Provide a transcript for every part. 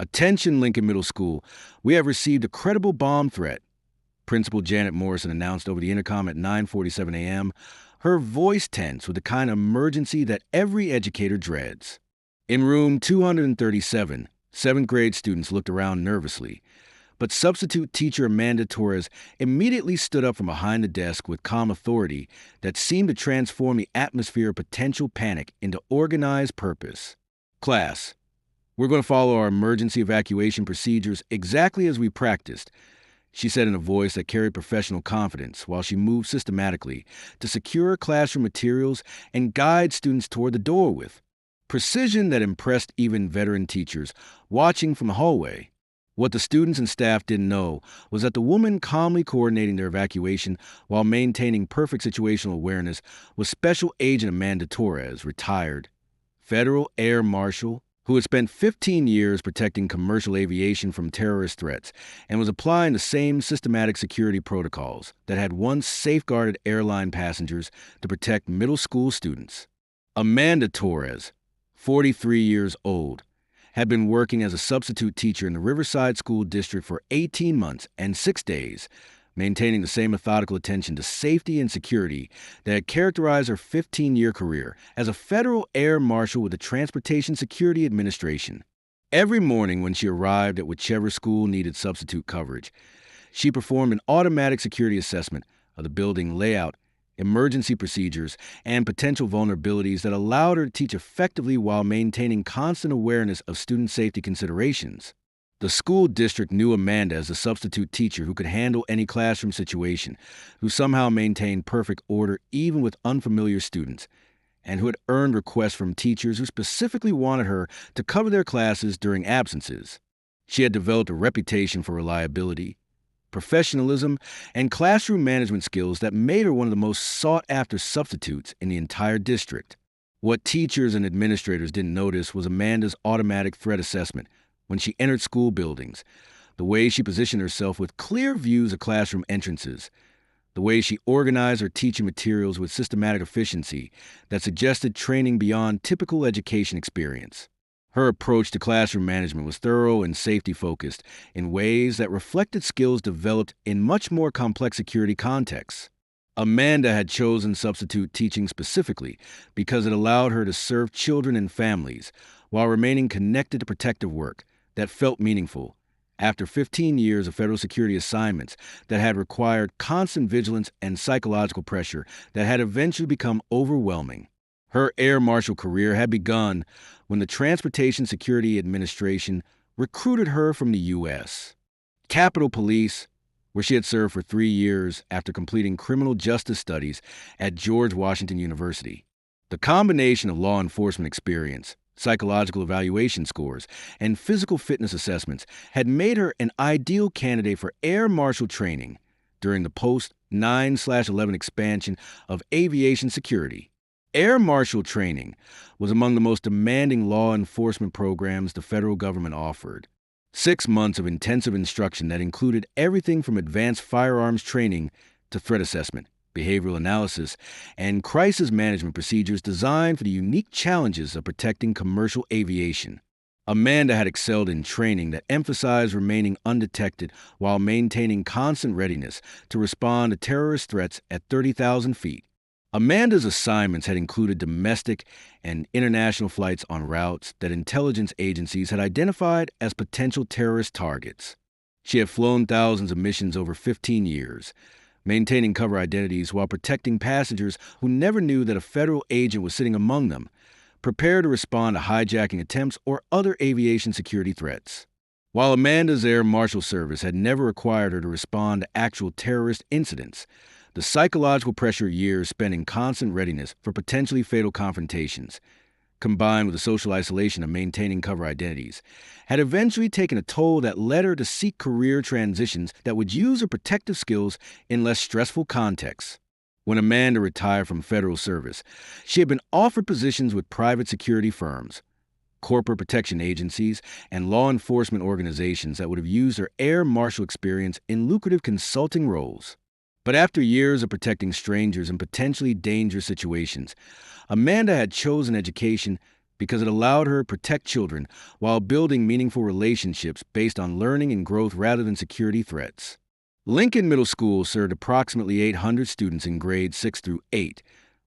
Attention, Lincoln Middle School. We have received a credible bomb threat, Principal Janet Morrison announced over the intercom at 9:47 a.m., her voice tense with the kind of emergency that every educator dreads. In room 237, seventh grade students looked around nervously, but substitute teacher Amanda Torres immediately stood up from behind the desk with calm authority that seemed to transform the atmosphere of potential panic into organized purpose. Class, we're going to follow our emergency evacuation procedures exactly as we practiced, she said in a voice that carried professional confidence while she moved systematically to secure classroom materials and guide students toward the door with precision that impressed even veteran teachers watching from the hallway. What the students and staff didn't know was that the woman calmly coordinating their evacuation while maintaining perfect situational awareness was Special Agent Amanda Torres, retired Federal Air Marshal, who had spent 15 years protecting commercial aviation from terrorist threats and was applying the same systematic security protocols that had once safeguarded airline passengers to protect middle school students. Amanda Torres, 43 years old, had been working as a substitute teacher in the Riverside School District for 18 months and 6 days, maintaining the same methodical attention to safety and security that had characterized her 15-year career as a federal air marshal with the Transportation Security Administration. Every morning when she arrived at whichever school needed substitute coverage, she performed an automatic security assessment of the building layout, emergency procedures, and potential vulnerabilities that allowed her to teach effectively while maintaining constant awareness of student safety considerations. The school district knew Amanda as a substitute teacher who could handle any classroom situation, who somehow maintained perfect order even with unfamiliar students, and who had earned requests from teachers who specifically wanted her to cover their classes during absences. She had developed a reputation for reliability, professionalism, and classroom management skills that made her one of the most sought-after substitutes in the entire district. What teachers and administrators didn't notice was Amanda's automatic threat assessment when she entered school buildings, the way she positioned herself with clear views of classroom entrances, the way she organized her teaching materials with systematic efficiency that suggested training beyond typical education experience. Her approach to classroom management was thorough and safety-focused in ways that reflected skills developed in much more complex security contexts. Amanda had chosen substitute teaching specifically because it allowed her to serve children and families while remaining connected to protective work that felt meaningful after 15 years of federal security assignments that had required constant vigilance and psychological pressure that had eventually become overwhelming. Her Air Marshal career had begun when the Transportation Security Administration recruited her from the U.S. Capitol Police, where she had served for 3 years after completing criminal justice studies at George Washington University. The combination of law enforcement experience, psychological evaluation scores, and physical fitness assessments had made her an ideal candidate for Air Marshal training during the post-9/11 expansion of aviation security. Air Marshal training was among the most demanding law enforcement programs the federal government offered. 6 months of intensive instruction that included everything from advanced firearms training to threat assessment, behavioral analysis, and crisis management procedures designed for the unique challenges of protecting commercial aviation. Amanda had excelled in training that emphasized remaining undetected while maintaining constant readiness to respond to terrorist threats at 30,000 feet. Amanda's assignments had included domestic and international flights on routes that intelligence agencies had identified as potential terrorist targets. She had flown thousands of missions over 15 years, maintaining cover identities while protecting passengers who never knew that a federal agent was sitting among them, prepared to respond to hijacking attempts or other aviation security threats. While Amanda's Air Marshal service had never required her to respond to actual terrorist incidents, the psychological pressure of years spent in constant readiness for potentially fatal confrontations, combined with the social isolation of maintaining cover identities, had eventually taken a toll that led her to seek career transitions that would use her protective skills in less stressful contexts. When Amanda retired from federal service, she had been offered positions with private security firms, corporate protection agencies, and law enforcement organizations that would have used her Air Marshal experience in lucrative consulting roles. But after years of protecting strangers in potentially dangerous situations, Amanda had chosen education because it allowed her to protect children while building meaningful relationships based on learning and growth rather than security threats. Lincoln Middle School served approximately 800 students in grades 6 through 8,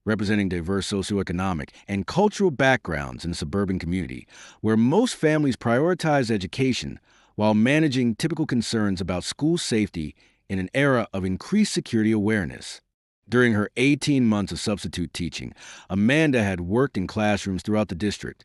representing diverse socioeconomic and cultural backgrounds in a suburban community, where most families prioritize education while managing typical concerns about school safety in an era of increased security awareness. During her 18 months of substitute teaching, Amanda had worked in classrooms throughout the district,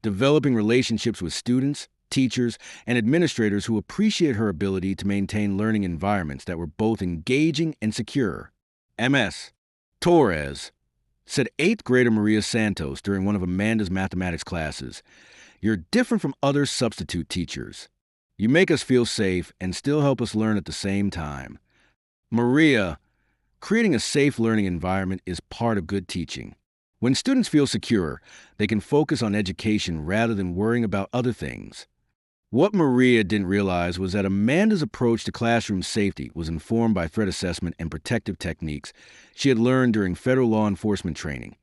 developing relationships with students, teachers, and administrators who appreciate her ability to maintain learning environments that were both engaging and secure. Ms. Torres said 8th grader Maria Santos during one of Amanda's mathematics classes, "You're different from other substitute teachers. You make us feel safe and still help us learn at the same time." Maria, creating a safe learning environment is part of good teaching. When students feel secure, they can focus on education rather than worrying about other things. What Maria didn't realize was that Amanda's approach to classroom safety was informed by threat assessment and protective techniques she had learned during federal law enforcement training,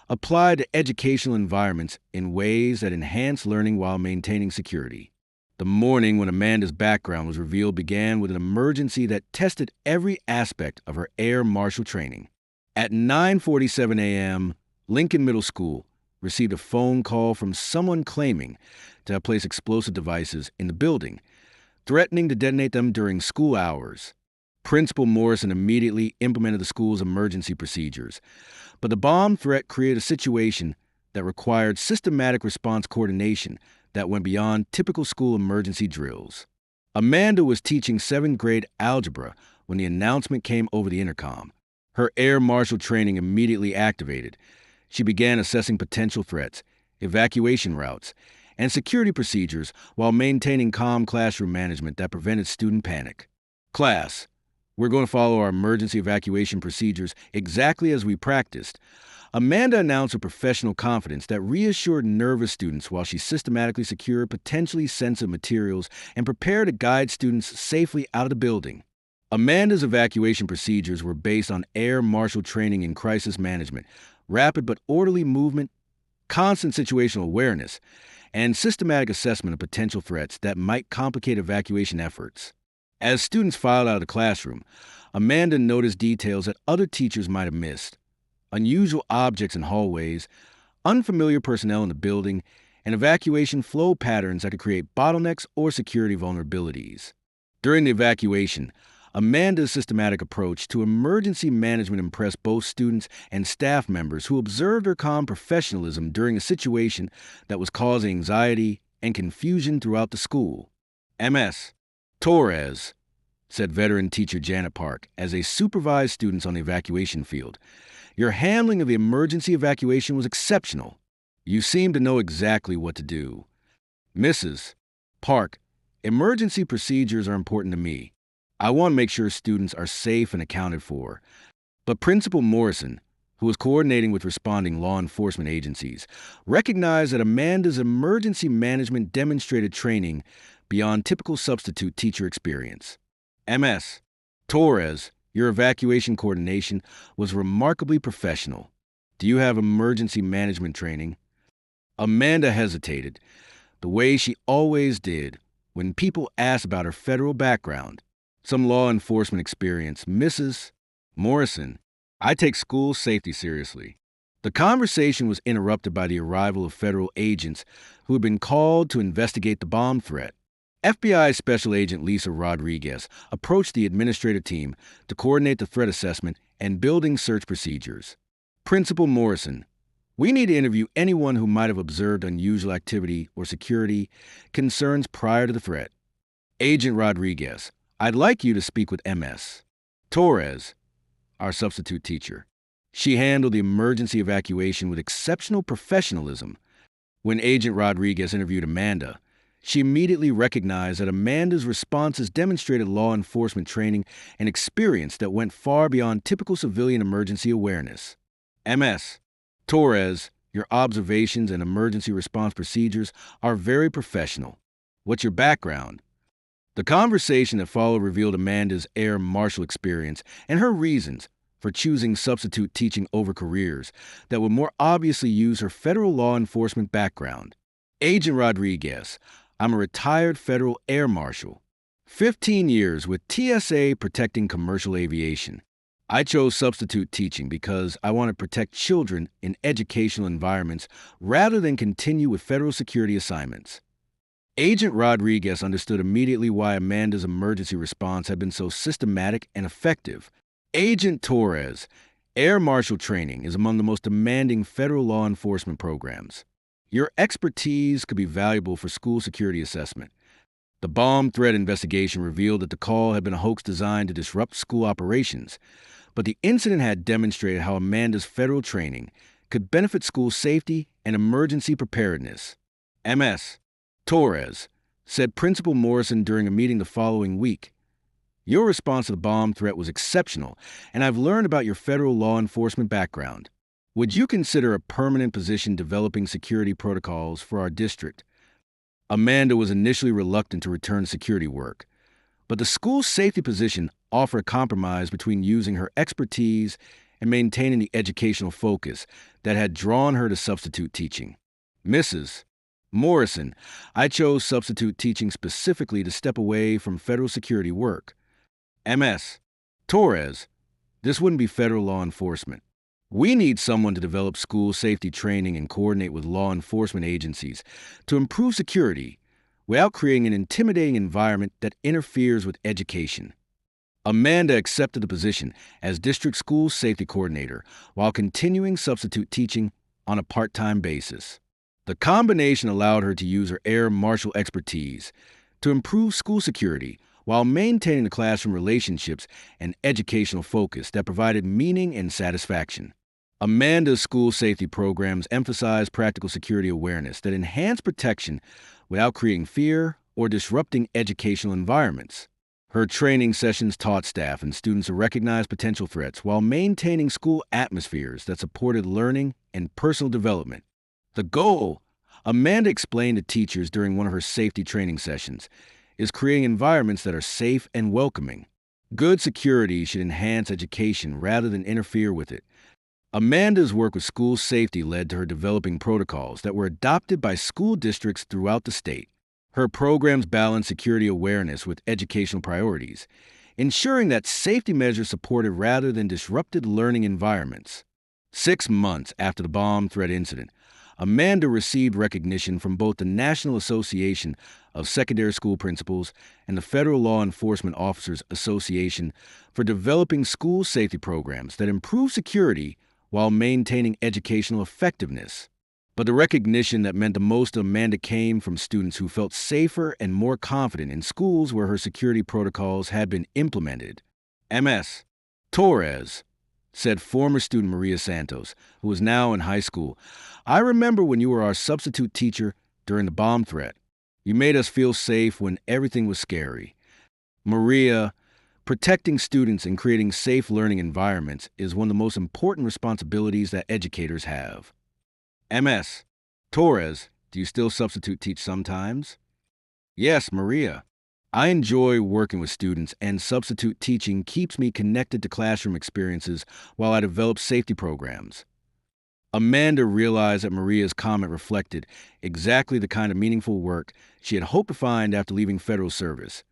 applied to educational environments in ways that enhance learning while maintaining security. The morning when Amanda's background was revealed began with an emergency that tested every aspect of her Air Marshal training. At 9:47 a.m., Lincoln Middle School received a phone call from someone claiming to have placed explosive devices in the building, threatening to detonate them during school hours. Principal Morrison immediately implemented the school's emergency procedures, but the bomb threat created a situation that required systematic response coordination that went beyond typical school emergency drills. Amanda was teaching 7th grade algebra when the announcement came over the intercom. Her Air Marshal training immediately activated. She began assessing potential threats, evacuation routes, and security procedures while maintaining calm classroom management that prevented student panic. "Class, we're going to follow our emergency evacuation procedures exactly as we practiced." Amanda announced with professional confidence that reassured nervous students while she systematically secured potentially sensitive materials and prepared to guide students safely out of the building. Amanda's evacuation procedures were based on Air Marshal training in crisis management, rapid but orderly movement, constant situational awareness, and systematic assessment of potential threats that might complicate evacuation efforts. As students filed out of the classroom, Amanda noticed details that other teachers might have missed: unusual objects in hallways, unfamiliar personnel in the building, and evacuation flow patterns that could create bottlenecks or security vulnerabilities. During the evacuation, Amanda's systematic approach to emergency management impressed both students and staff members who observed her calm professionalism during a situation that was causing anxiety and confusion throughout the school. Ms. Torres, said veteran teacher Janet Park as they supervised students on the evacuation field, "Your handling of the emergency evacuation was exceptional. You seem to know exactly what to do." Mrs. Park, "Emergency procedures are important to me. I want to make sure students are safe and accounted for." But Principal Morrison, who was coordinating with responding law enforcement agencies, recognized that Amanda's emergency management demonstrated training beyond typical substitute teacher experience. Ms. Torres, "Your evacuation coordination was remarkably professional. Do you have emergency management training?" Amanda hesitated, the way she always did when people asked about her federal background. "Some law enforcement experience, Mrs. Morrison. I take school safety seriously." The conversation was interrupted by the arrival of federal agents who had been called to investigate the bomb threat. FBI Special Agent Lisa Rodriguez approached the administrative team to coordinate the threat assessment and building search procedures. "Principal Morrison, we need to interview anyone who might have observed unusual activity or security concerns prior to the threat." Agent Rodriguez, "I'd like you to speak with Ms. Torres, our substitute teacher. She handled the emergency evacuation with exceptional professionalism." When Agent Rodriguez interviewed Amanda, she immediately recognized that Amanda's responses demonstrated law enforcement training and experience that went far beyond typical civilian emergency awareness. "Ms. Torres, your observations and emergency response procedures are very professional. What's your background?" The conversation that followed revealed Amanda's Air Marshal experience and her reasons for choosing substitute teaching over careers that would more obviously use her federal law enforcement background. Agent Rodriguez, I'm a retired federal Air Marshal. 15 years with TSA protecting commercial aviation. I chose substitute teaching because I want to protect children in educational environments rather than continue with federal security assignments. Agent Rodriguez understood immediately why Amanda's emergency response had been so systematic and effective. Agent Torres, Air Marshal training is among the most demanding federal law enforcement programs. Your expertise could be valuable for school security assessment. The bomb threat investigation revealed that the call had been a hoax designed to disrupt school operations, but the incident had demonstrated how Amanda's federal training could benefit school safety and emergency preparedness. MS. Torres said Principal Morrison during a meeting the following week, "Your response to the bomb threat was exceptional, and I've learned about your federal law enforcement background. Would you consider a permanent position developing security protocols for our district?" Amanda was initially reluctant to return to security work, but the school safety position offered a compromise between using her expertise and maintaining the educational focus that had drawn her to substitute teaching. Mrs. Morrison, I chose substitute teaching specifically to step away from federal security work. MS. Torres, this wouldn't be federal law enforcement. We need someone to develop school safety training and coordinate with law enforcement agencies to improve security without creating an intimidating environment that interferes with education. Amanda accepted the position as district school safety coordinator while continuing substitute teaching on a part-time basis. The combination allowed her to use her Air Marshal expertise to improve school security while maintaining the classroom relationships and educational focus that provided meaning and satisfaction. Amanda's school safety programs emphasize practical security awareness that enhance protection without creating fear or disrupting educational environments. Her training sessions taught staff and students to recognize potential threats while maintaining school atmospheres that supported learning and personal development. The goal, Amanda explained to teachers during one of her safety training sessions, is creating environments that are safe and welcoming. Good security should enhance education rather than interfere with it. Amanda's work with school safety led to her developing protocols that were adopted by school districts throughout the state. Her programs balance security awareness with educational priorities, ensuring that safety measures supported rather than disrupted learning environments. 6 months after the bomb threat incident, Amanda received recognition from both the National Association of Secondary School Principals and the Federal Law Enforcement Officers Association for developing school safety programs that improve security while maintaining educational effectiveness. But the recognition that meant the most to Amanda came from students who felt safer and more confident in schools where her security protocols had been implemented. MS. Torres said former student Maria Santos, who is now in high school, "I remember when you were our substitute teacher during the bomb threat. You made us feel safe when everything was scary." Maria, protecting students and creating safe learning environments is one of the most important responsibilities that educators have. MS. Torres, do you still substitute teach sometimes? Yes, Maria. I enjoy working with students, and substitute teaching keeps me connected to classroom experiences while I develop safety programs. Amanda realized that Maria's comment reflected exactly the kind of meaningful work she had hoped to find after leaving federal service,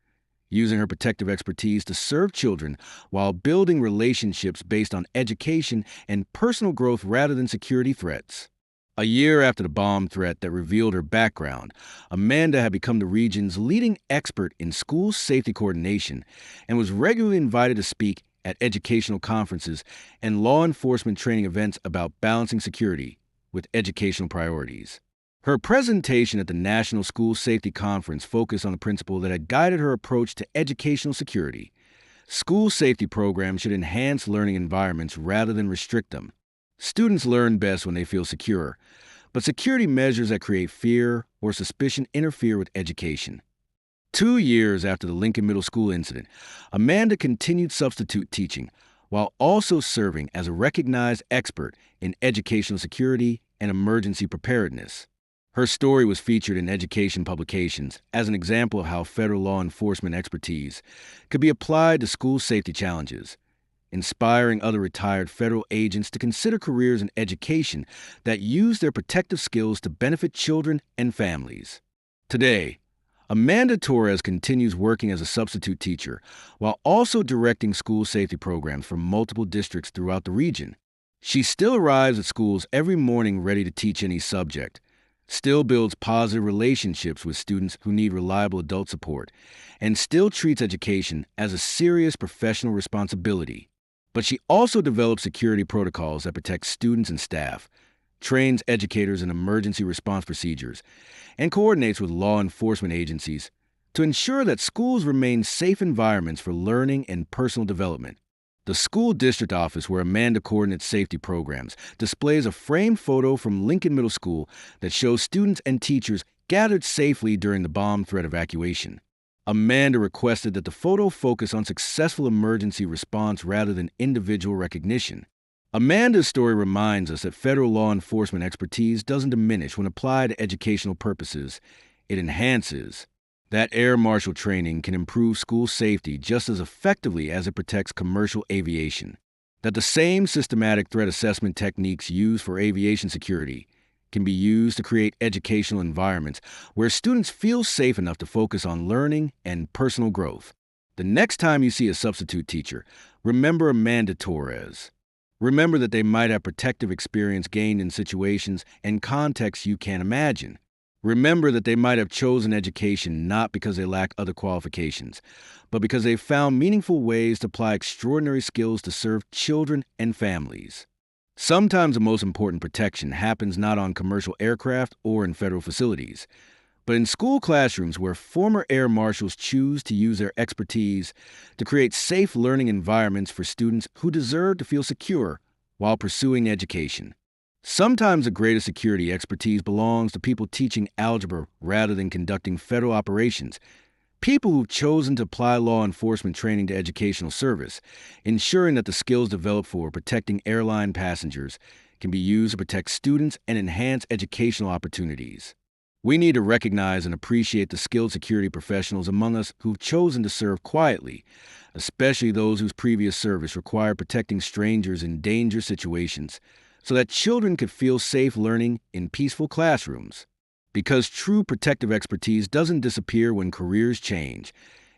using her protective expertise to serve children while building relationships based on education and personal growth rather than security threats. A year after the bomb threat that revealed her background, Amanda had become the region's leading expert in school safety coordination and was regularly invited to speak at educational conferences and law enforcement training events about balancing security with educational priorities. Her presentation at the National School Safety Conference focused on the principle that had guided her approach to educational security. School safety programs should enhance learning environments rather than restrict them. Students learn best when they feel secure, but security measures that create fear or suspicion interfere with education. 2 years after the Lincoln Middle School incident, Amanda continued substitute teaching while also serving as a recognized expert in educational security and emergency preparedness. Her story was featured in education publications as an example of how federal law enforcement expertise could be applied to school safety challenges, inspiring other retired federal agents to consider careers in education that use their protective skills to benefit children and families. Today, Amanda Torres continues working as a substitute teacher while also directing school safety programs for multiple districts throughout the region. She still arrives at schools every morning ready to teach any subject, still builds positive relationships with students who need reliable adult support, and still treats education as a serious professional responsibility. But she also develops security protocols that protect students and staff, trains educators in emergency response procedures, and coordinates with law enforcement agencies to ensure that schools remain safe environments for learning and personal development. The school district office where Amanda coordinates safety programs displays a framed photo from Lincoln Middle School that shows students and teachers gathered safely during the bomb threat evacuation. Amanda requested that the photo focus on successful emergency response rather than individual recognition. Amanda's story reminds us that federal law enforcement expertise doesn't diminish when applied to educational purposes. It enhances. That Air Marshal training can improve school safety just as effectively as it protects commercial aviation. That the same systematic threat assessment techniques used for aviation security can be used to create educational environments where students feel safe enough to focus on learning and personal growth. The next time you see a substitute teacher, remember Amanda Torres. Remember that they might have protective experience gained in situations and contexts you can't imagine. Remember that they might have chosen education not because they lack other qualifications, but because they found meaningful ways to apply extraordinary skills to serve children and families. Sometimes the most important protection happens not on commercial aircraft or in federal facilities, but in school classrooms where former air marshals choose to use their expertise to create safe learning environments for students who deserve to feel secure while pursuing education. Sometimes the greatest security expertise belongs to people teaching algebra rather than conducting federal operations, people who've chosen to apply law enforcement training to educational service, ensuring that the skills developed for protecting airline passengers can be used to protect students and enhance educational opportunities. We need to recognize and appreciate the skilled security professionals among us who've chosen to serve quietly, especially those whose previous service required protecting strangers in dangerous situations, so that children could feel safe learning in peaceful classrooms. Because true protective expertise doesn't disappear when careers change,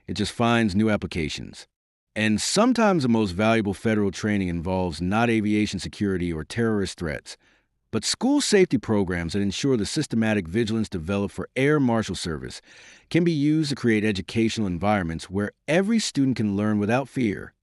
it just finds new applications. And sometimes the most valuable federal training involves not aviation security or terrorist threats, but school safety programs that ensure the systematic vigilance developed for Air Marshal service can be used to create educational environments where every student can learn without fear.